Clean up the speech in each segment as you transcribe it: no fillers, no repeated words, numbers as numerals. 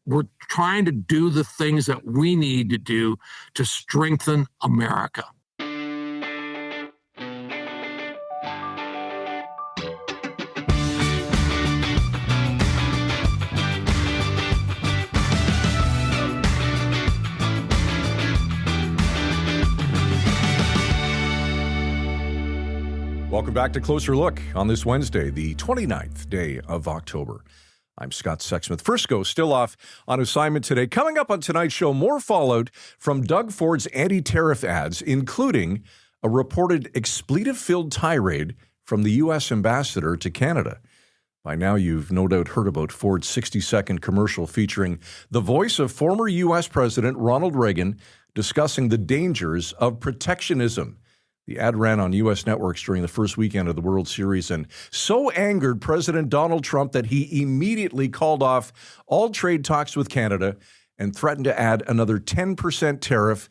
we're trying to do the things that we need to do to strengthen America. Welcome back to Closer Look on this Wednesday, the 29th day of October. I'm Scott Sexsmith. Frisco still off on assignment today. Coming up on tonight's show, more fallout from Doug Ford's anti-tariff ads, including a reported expletive-filled tirade from the U.S. ambassador to Canada. By now, you've no doubt heard about Ford's 60-second commercial featuring the voice of former U.S. President Ronald Reagan discussing the dangers of protectionism. The ad ran on U.S. networks during the first weekend of the World Series and so angered President Donald Trump that he immediately called off all trade talks with Canada and threatened to add another 10% tariff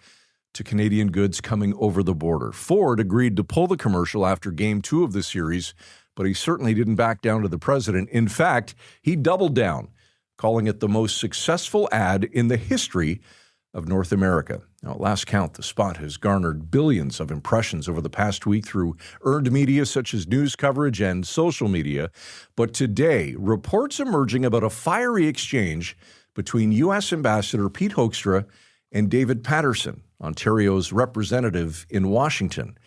to Canadian goods coming over the border. Ford agreed to pull the commercial after Game 2 of the series, but he certainly didn't back down to the president. In fact, he doubled down, calling it the most successful ad in the history of North America. Now, at last count, the spot has garnered billions of impressions over the past week through earned media such as news coverage and social media. But today, reports emerging about a fiery exchange between U.S. Ambassador Pete Hoekstra and David Paterson, Ontario's representative in Washington.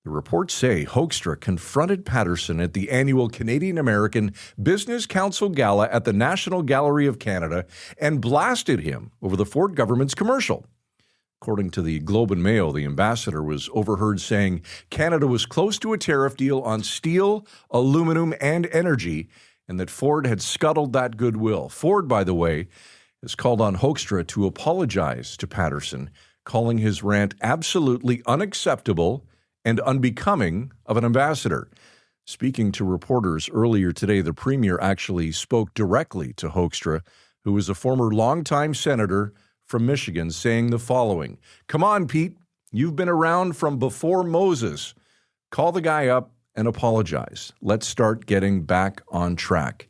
The reports say Hoekstra confronted Paterson at the annual Canadian-American Business Council Gala at the National Gallery of Canada and blasted him over the Ford government's commercial. According to the Globe and Mail, the ambassador was overheard saying Canada was close to a tariff deal on steel, aluminum, and energy, and that Ford had scuttled that goodwill. Ford, by the way, has called on Hoekstra to apologize to Paterson, calling his rant absolutely unacceptable and unbecoming of an ambassador. Speaking to reporters earlier today, the premier actually spoke directly to Hoekstra, who was a former longtime senator from Michigan, saying the following: "Come on, Pete, you've been around from before Moses. Call the guy up and apologize. Let's start getting back on track."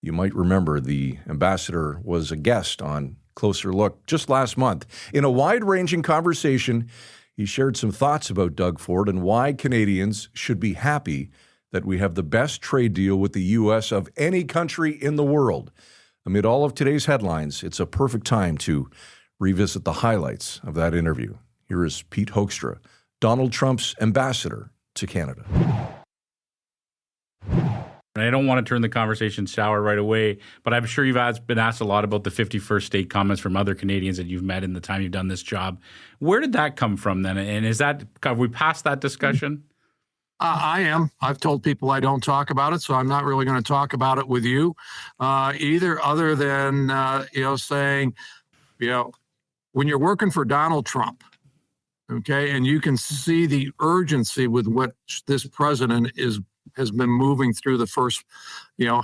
You might remember the ambassador was a guest on Closer Look just last month. In a wide-ranging conversation, he shared some thoughts about Doug Ford and why Canadians should be happy that we have the best trade deal with the U.S. of any country in the world. Amid all of today's headlines, it's a perfect time to revisit the highlights of that interview. Here is Pete Hoekstra, Donald Trump's ambassador to Canada. I don't want to turn the conversation sour right away, but I'm sure you've been asked a lot about the 51st state comments from other Canadians that you've met in the time you've done this job. Where did that come from then? And have we passed that discussion? I am. I've told people I don't talk about it, so I'm not really going to talk about it with you either, other than, saying, when you're working for Donald Trump, okay, and you can see the urgency with which this president has been moving through the first,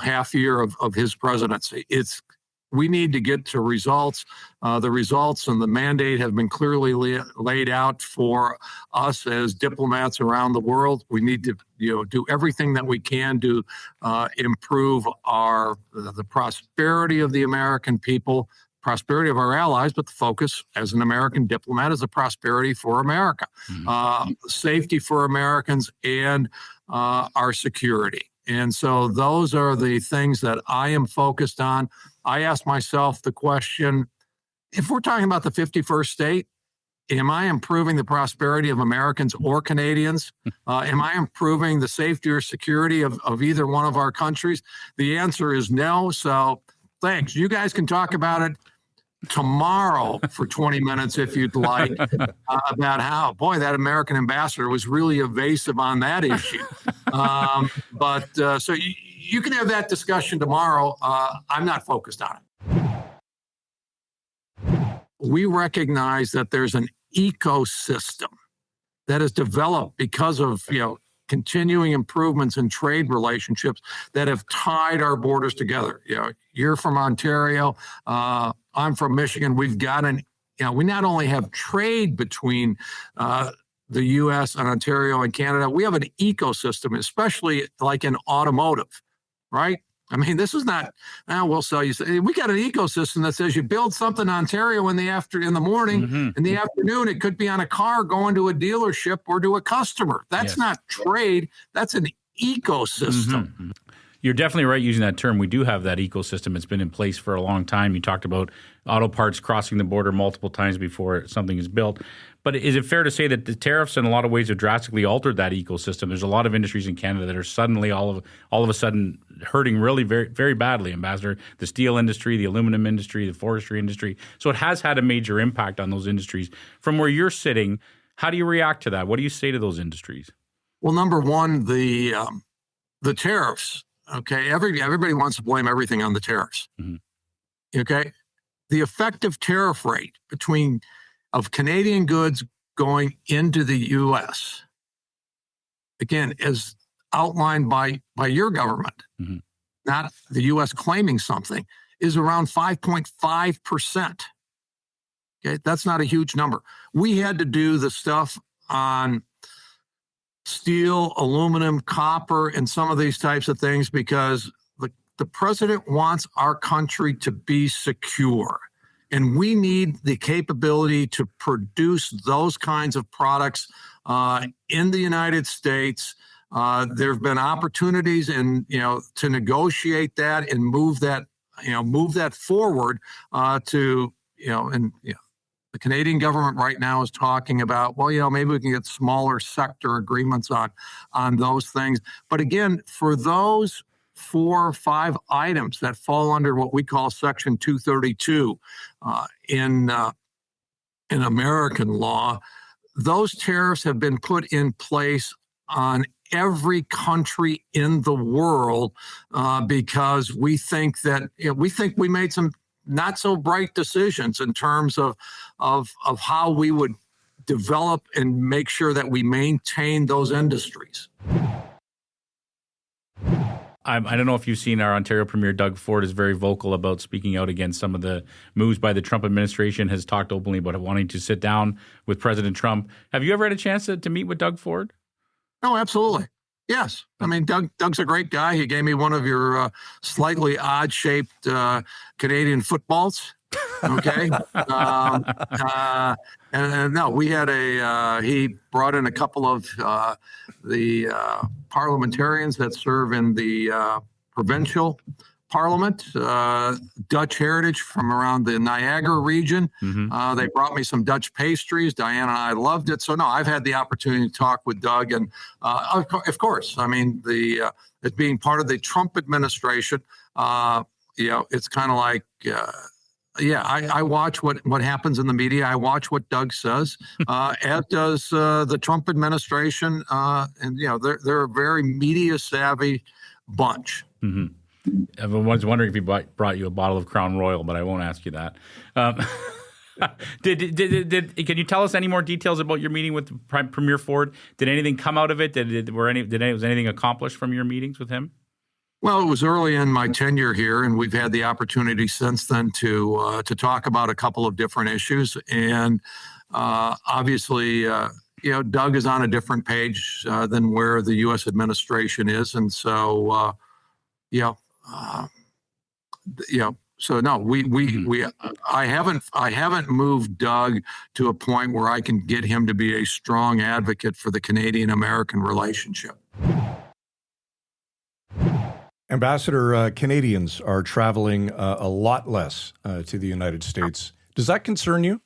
half year of his presidency. We need to get to results. The results and the mandate have been clearly laid out for us as diplomats around the world. We need to, do everything that we can to improve the prosperity of the American people, prosperity of our allies, but the focus as an American diplomat is the prosperity for America, safety for Americans, and our security. And so those are the things that I am focused on. I ask myself the question, if we're talking about the 51st state, am I improving the prosperity of Americans or Canadians? Am I improving the safety or security of either one of our countries? The answer is no. So thanks. You guys can talk about it tomorrow for 20 minutes if you'd like, about how, that American ambassador was really evasive on that issue. So you can have that discussion tomorrow. I'm not focused on it. We recognize that there's an ecosystem that is developed because of, continuing improvements in trade relationships that have tied our borders together. You're from Ontario. I'm from Michigan. We've got we not only have trade between the U.S. and Ontario and Canada, we have an ecosystem, especially like in automotive, right? I mean, this is not, we'll sell you. We got an ecosystem that says you build something in Ontario in the morning, in the afternoon, it could be on a car going to a dealership or to a customer. That's not trade. That's an ecosystem. You're definitely right using that term. We do have that ecosystem. It's been in place for a long time. You talked about auto parts crossing the border multiple times before something is built. But is it fair to say that the tariffs in a lot of ways have drastically altered that ecosystem? There's a lot of industries in Canada that are suddenly all of a sudden hurting really very, very badly, Ambassador. The steel industry, the aluminum industry, the forestry industry. So it has had a major impact on those industries. From where you're sitting, how do you react to that? What do you say to those industries? Well, number one, the tariffs. Okay, everybody wants to blame everything on the tariffs. Okay, the effective tariff rate of Canadian goods going into the U.S., again, as outlined by your government, not the U.S. claiming something, is around 5.5%. Okay, that's not a huge number. We had to do the stuff on steel, aluminum, copper, and some of these types of things because the president wants our country to be secure. And we need the capability to produce those kinds of products in the United States. There have been opportunities to negotiate that and move that forward the Canadian government right now is talking about, maybe we can get smaller sector agreements on those things. But again, for those 4 or 5 items that fall under what we call Section 232 in American law, those tariffs have been put in place on every country in the world because we think we made some not so bright decisions in terms of how we would develop and make sure that we maintain those industries. I don't know if you've seen our Ontario Premier Doug Ford is very vocal about speaking out against some of the moves by the Trump administration, has talked openly about wanting to sit down with President Trump. Have you ever had a chance to meet with Doug Ford? Oh, absolutely. Yes. I mean, Doug's a great guy. He gave me one of your slightly odd-shaped Canadian footballs. Okay. And no, we had he brought in a couple of the parliamentarians that serve in the provincial parliament, Dutch heritage from around the Niagara region. They brought me some Dutch pastries. Diane and I loved it. So no, I've had the opportunity to talk with Doug, and of course, I mean it being part of the Trump administration. It's kind of like. I watch what happens in the media. I watch what Doug says, as does the Trump administration. And they're a very media savvy bunch. I was wondering if he brought you a bottle of Crown Royal, but I won't ask you that. Can you tell us any more details about your meeting with Premier Ford? Did anything come out of it? Was anything accomplished from your meetings with him? Well, it was early in my tenure here, and we've had the opportunity since then to talk about a couple of different issues. And obviously, Doug is on a different page than where the U.S. administration is, and so So no, I haven't moved Doug to a point where I can get him to be a strong advocate for the Canadian-American relationship. Ambassador, Canadians are traveling a lot less to the United States. Does that concern you?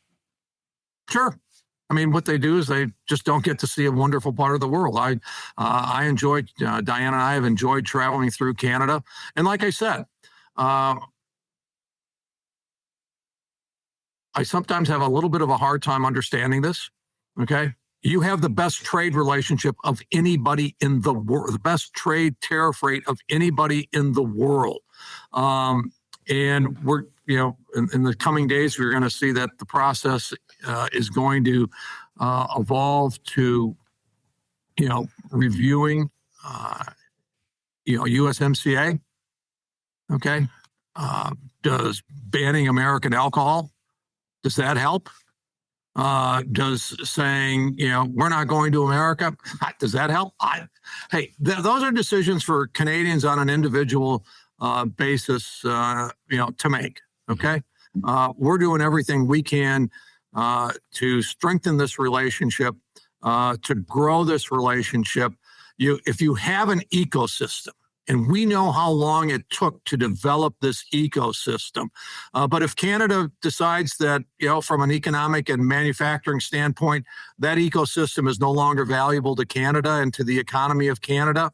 Sure. I mean, what they do is they just don't get to see a wonderful part of the world. I enjoyed, Diane and I have enjoyed traveling through Canada. And like I said, I sometimes have a little bit of a hard time understanding this, okay? You have the best trade relationship of anybody in the world, the best trade tariff rate of anybody in the world. And we're, in the coming days, we're going to see that the process is going to evolve to, reviewing, USMCA. Okay. Does banning American alcohol, does that help? Does saying, we're not going to America, does that help? Those are decisions for Canadians on an individual basis, to make. Okay. We're doing everything we can to strengthen this relationship, to grow this relationship. If you have an ecosystem, and we know how long it took to develop this ecosystem. But if Canada decides that, from an economic and manufacturing standpoint, that ecosystem is no longer valuable to Canada and to the economy of Canada,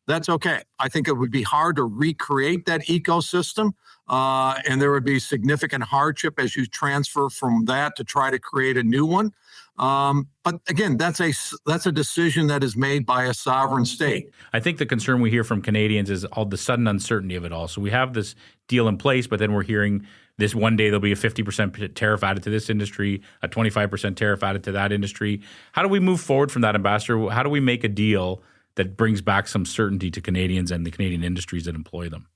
that's okay. I think it would be hard to recreate that ecosystem, and there would be significant hardship as you transfer from that to try to create a new one. But again, that's a decision that is made by a sovereign state. I think the concern we hear from Canadians is all the sudden uncertainty of it all. So we have this deal in place, but then we're hearing this one day there'll be a 50% tariff added to this industry, a 25% tariff added to that industry. How do we move forward from that, Ambassador? How do we make a deal that brings back some certainty to Canadians and the Canadian industries that employ them?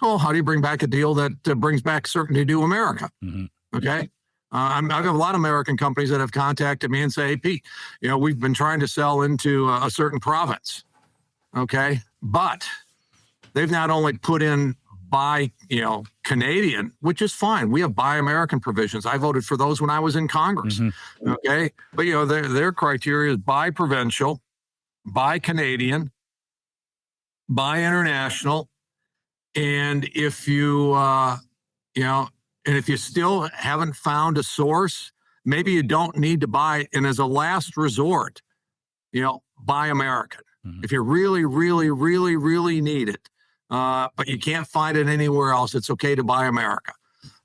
Well, how do you bring back a deal that brings back certainty to America? Mm-hmm. Okay. I have a lot of American companies that have contacted me and say, hey, Pete, we've been trying to sell into a certain province. Okay. But they've not only put in buy, Canadian, which is fine. We have buy American provisions. I voted for those when I was in Congress. Mm-hmm. Okay. But, their criteria is buy provincial, buy Canadian, buy international. And if you, and if you still haven't found a source, maybe you don't need to buy. And as a last resort, buy American. Mm-hmm. If you really, really, really, really need it, but you can't find it anywhere else, it's okay to buy America.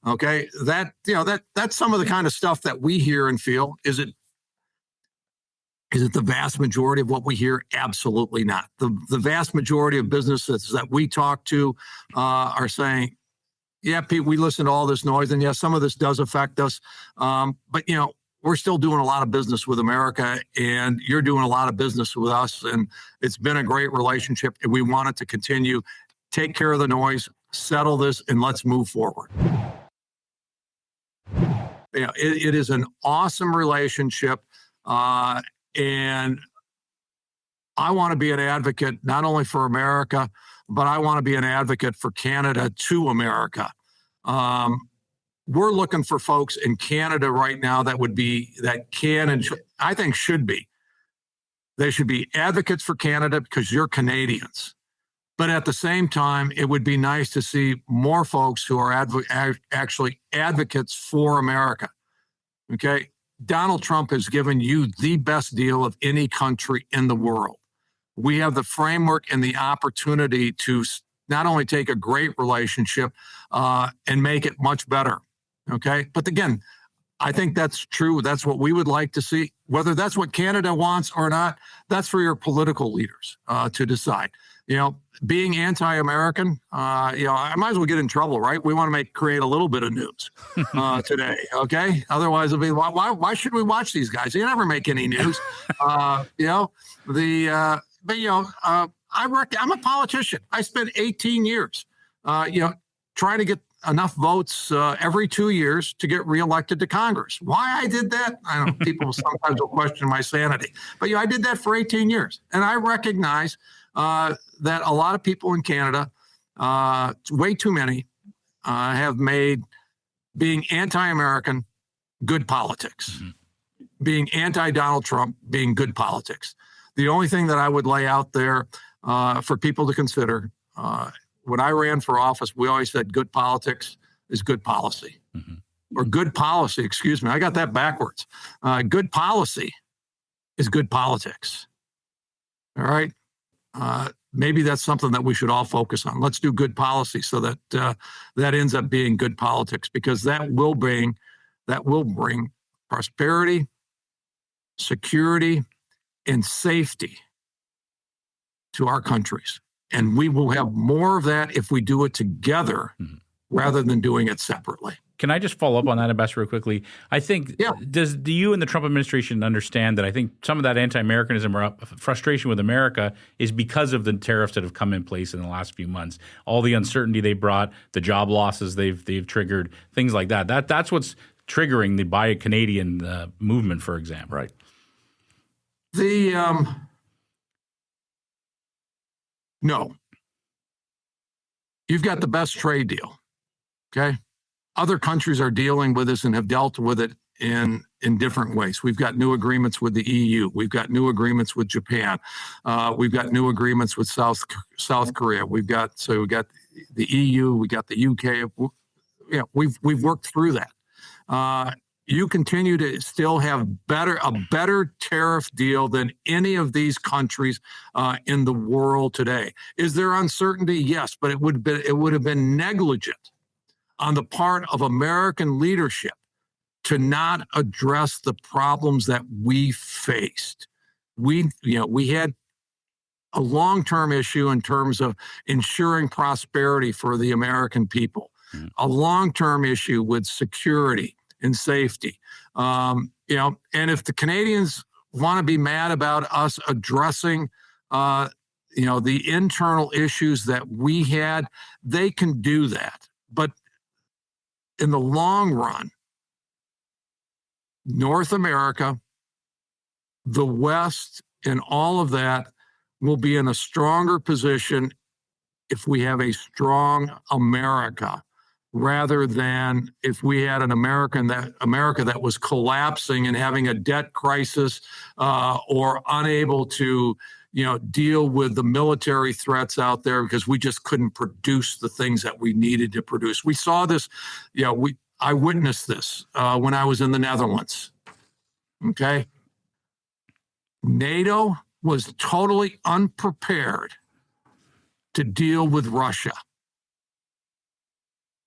Okay, that's some of the kind of stuff that we hear and feel. Is it the vast majority of what we hear? Absolutely not. The vast majority of businesses that we talk to are saying, yeah, Pete, we listen to all this noise, and yes, some of this does affect us. But, we're still doing a lot of business with America, and you're doing a lot of business with us, and it's been a great relationship, and we want it to continue. Take care of the noise, settle this, and let's move forward. It is an awesome relationship, and I want to be an advocate not only for America, but I want to be an advocate for Canada to America. We're looking for folks in Canada right now that can and I think should be. They should be advocates for Canada because you're Canadians. But at the same time, it would be nice to see more folks who are actually advocates for America. Okay. Donald Trump has given you the best deal of any country in the world. We have the framework and the opportunity to not only take a great relationship and make it much better. Okay. But again, I think that's true. That's what we would like to see. Whether that's what Canada wants or not, that's for your political leaders to decide. Being anti-American, I might as well get in trouble, right? We want to create a little bit of news today, okay? Otherwise, it'll be why should we watch these guys? They never make any news. I'm a politician. I spent 18 years, trying to get enough votes every 2 years to get reelected to Congress. Why I did that, I don't know. People sometimes will question my sanity, but I did that for 18 years, and I recognize that a lot of people in Canada, way too many, have made being anti-American good politics, being anti-Donald Trump being good politics. The only thing that I would lay out there for people to consider, when I ran for office, we always said good politics is good policy. Mm-hmm. Or good policy, excuse me. I got that backwards. Good policy is good politics. All right. Maybe that's something that we should all focus on. Let's do good policy so that that ends up being good politics, because that will bring prosperity, security, and safety to our countries. And we will have more of that if we do it together rather than doing it separately. Can I just follow up on that, Ambassador, quickly? I think, do you and the Trump administration understand that I think some of that anti-Americanism or frustration with America is because of the tariffs that have come in place in the last few months, all the uncertainty they brought, the job losses they've triggered, things like that. That's what's triggering the Buy Canadian movement, for example. Right. No. you've got the best trade deal. Okay. Other countries are dealing with this and have dealt with it in different ways. We've got new agreements with the EU. We've got new agreements with Japan. We've got new agreements with South Korea. We've got the EU. We got the UK. We've worked through that. You continue to still have a better tariff deal than any of these countries in the world today. Is there uncertainty? Yes, but it would have been negligent on the part of American leadership to not address the problems that we faced. We had a long-term issue in terms of ensuring prosperity for the American people, a long-term issue with security and safety. And if the Canadians want to be mad about us addressing, the internal issues that we had, they can do that. But in the long run, North America, the West, and all of that will be in a stronger position if we have a strong America, rather than if we had an America that was collapsing and having a debt crisis or unable to deal with the military threats out there because we just couldn't produce the things that we needed to produce. We saw this, I witnessed this when I was in the Netherlands. Okay. NATO was totally unprepared to deal with Russia.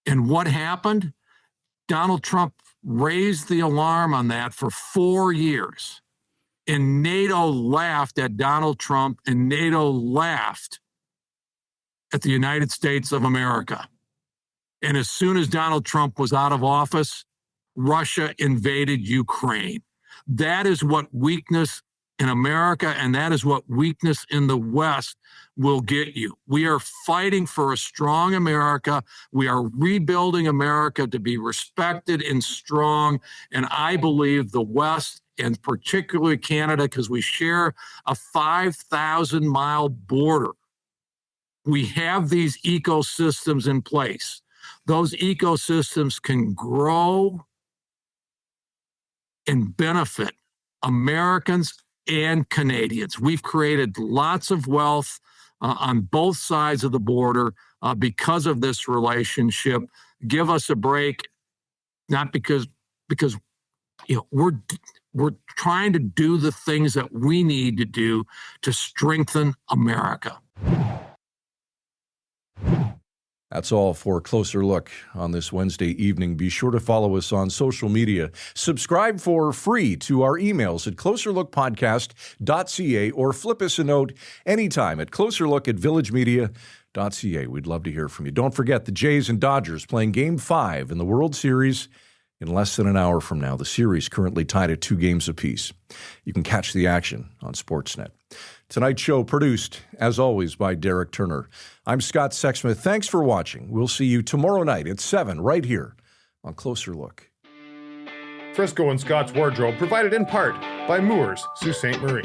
And what happened? Donald Trump raised the alarm on that for 4 years. And NATO laughed at Donald Trump, and NATO laughed at the United States of America. And as soon as Donald Trump was out of office, Russia invaded Ukraine. That is what weakness in America and that is what weakness in the West will get you. We are fighting for a strong America. We are rebuilding America to be respected and strong. And I believe the West, and particularly Canada, because we share a 5,000-mile border, we have these ecosystems in place. Those ecosystems can grow and benefit Americans and Canadians. We've created lots of wealth on both sides of the border because of this relationship. Give us a break, not because we're trying to do the things that we need to do to strengthen America. That's all for a closer look on this Wednesday evening. Be sure to follow us on social media. Subscribe for free to our emails at closerlookpodcast.ca or flip us a note anytime at closerlook@villagemedia.ca. We'd love to hear from you. Don't forget the Jays and Dodgers playing Game 5 in the World Series in less than an hour from now. The series currently tied at 2 games apiece. You can catch the action on Sportsnet. Tonight's show produced, as always, by Derek Turner. I'm Scott Sexsmith. Thanks for watching. We'll see you tomorrow night at 7 right here on Closer Look. Frisco and Scott's Wardrobe provided in part by Moores, Sault Ste. Marie.